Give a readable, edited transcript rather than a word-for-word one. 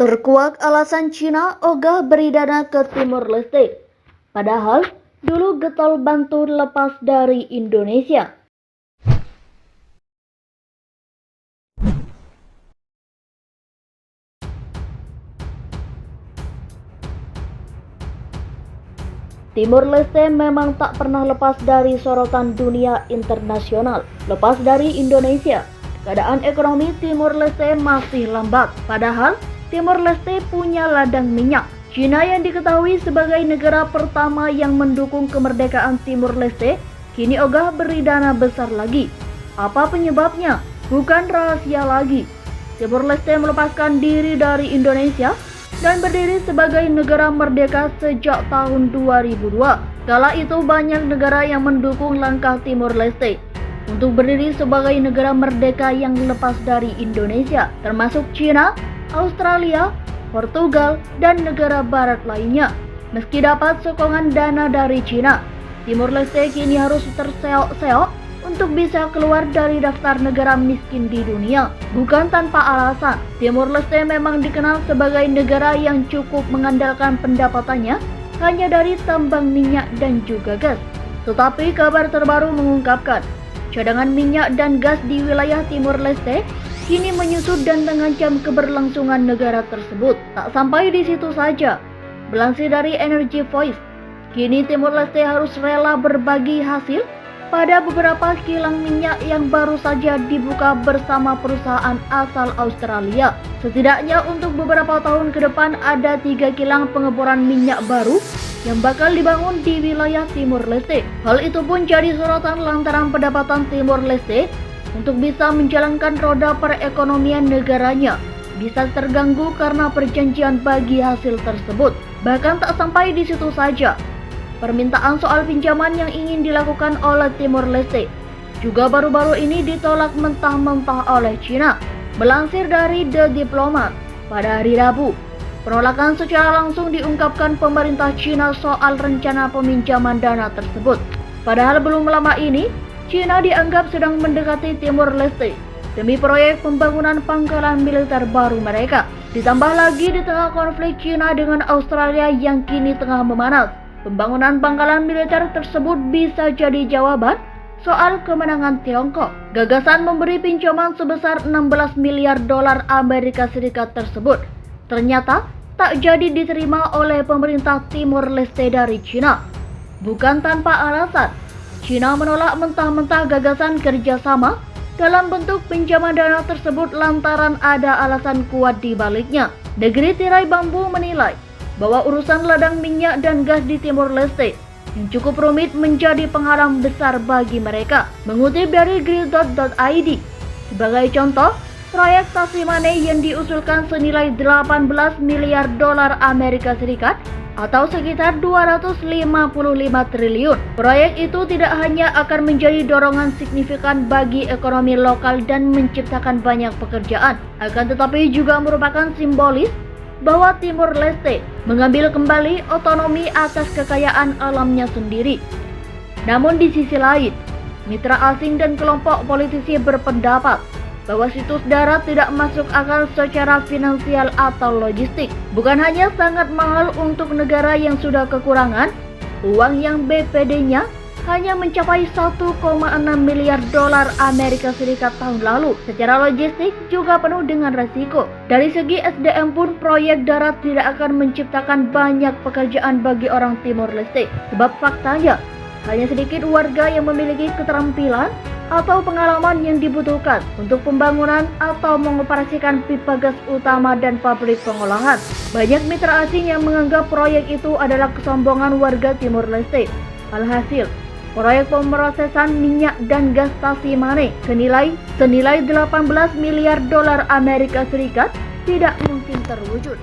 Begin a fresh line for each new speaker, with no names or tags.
Terkuak alasan Cina ogah beri dana ke Timor Leste. Padahal dulu getol bantu lepas dari Indonesia. Timor Leste memang tak pernah lepas dari sorotan dunia internasional. Lepas dari Indonesia, keadaan ekonomi Timor Leste masih lambat. Padahal Timor Leste punya ladang minyak. Cina yang diketahui sebagai negara pertama yang mendukung kemerdekaan Timor Leste, kini ogah beri dana besar lagi. Apa penyebabnya? Bukan rahasia lagi. Timor Leste melepaskan diri dari Indonesia dan berdiri sebagai negara merdeka sejak tahun 2002. Kala itu banyak negara yang mendukung langkah Timor Leste untuk berdiri sebagai negara merdeka yang lepas dari Indonesia, termasuk Cina, Australia, Portugal, dan negara barat lainnya. Meski dapat sokongan dana dari Cina, Timor Leste kini harus terseok-seok untuk bisa keluar dari daftar negara miskin di dunia. Bukan tanpa alasan, Timor Leste memang dikenal sebagai negara yang cukup mengandalkan pendapatannya hanya dari tambang minyak dan juga gas. Tetapi kabar terbaru mengungkapkan, cadangan minyak dan gas di wilayah Timor Leste kini menyusut dan mengancam keberlangsungan negara tersebut. Tak sampai di situ saja, melansir dari Energy Voice, kini Timor Leste harus rela berbagi hasil pada beberapa kilang minyak yang baru saja dibuka bersama perusahaan asal Australia. Setidaknya untuk beberapa tahun ke depan ada 3 kilang pengeboran minyak baru yang bakal dibangun di wilayah Timor Leste. Hal itu pun jadi sorotan lantaran pendapatan Timor Leste untuk bisa menjalankan roda perekonomian negaranya bisa terganggu karena perjanjian bagi hasil tersebut. Bahkan tak sampai di situ saja, permintaan soal pinjaman yang ingin dilakukan oleh Timor Leste juga baru-baru ini ditolak mentah-mentah oleh Cina. Melansir dari The Diplomat, pada hari Rabu, penolakan secara langsung diungkapkan pemerintah Cina soal rencana peminjaman dana tersebut. Padahal belum lama ini, Cina dianggap sedang mendekati Timor Leste demi proyek pembangunan pangkalan militer baru mereka. Ditambah lagi di tengah konflik Cina dengan Australia yang kini tengah memanas, pembangunan pangkalan militer tersebut bisa jadi jawaban soal kemenangan Tiongkok. Gagasan memberi pinjaman sebesar 16 miliar dolar Amerika Serikat tersebut ternyata tak jadi diterima oleh pemerintah Timor Leste dari Cina. Bukan tanpa alasan, Cina menolak mentah-mentah gagasan kerjasama dalam bentuk pinjaman dana tersebut lantaran ada alasan kuat di baliknya. Negeri tirai bambu menilai bahwa urusan ladang minyak dan gas di Timor Leste yang cukup rumit menjadi penghalang besar bagi mereka. Mengutip dari Grid.id, sebagai contoh, proyek Tasimane yang diusulkan senilai 18 miliar dolar Amerika Serikat atau sekitar 255 triliun. Proyek itu tidak hanya akan menjadi dorongan signifikan bagi ekonomi lokal dan menciptakan banyak pekerjaan, akan tetapi juga merupakan simbolis bahwa Timor Leste mengambil kembali otonomi atas kekayaan alamnya sendiri. Namun di sisi lain, mitra asing dan kelompok politisi berpendapat bahwa situs darat tidak masuk akal secara finansial atau logistik. Bukan hanya sangat mahal untuk negara yang sudah kekurangan, uang yang BPD-nya hanya mencapai 1,6 miliar dolar Amerika Serikat tahun lalu. Secara logistik juga penuh dengan resiko. Dari segi SDM pun proyek darat tidak akan menciptakan banyak pekerjaan bagi orang Timor Leste. Sebab faktanya, hanya sedikit warga yang memiliki keterampilan atau pengalaman yang dibutuhkan untuk pembangunan atau mengoperasikan pipa gas utama dan pabrik pengolahan. Banyak mitra asing yang menganggap proyek itu adalah kesombongan warga Timor Leste. Alhasil, proyek pemrosesan minyak dan gas Tasimane senilai 18 miliar dolar Amerika Serikat tidak mungkin terwujud.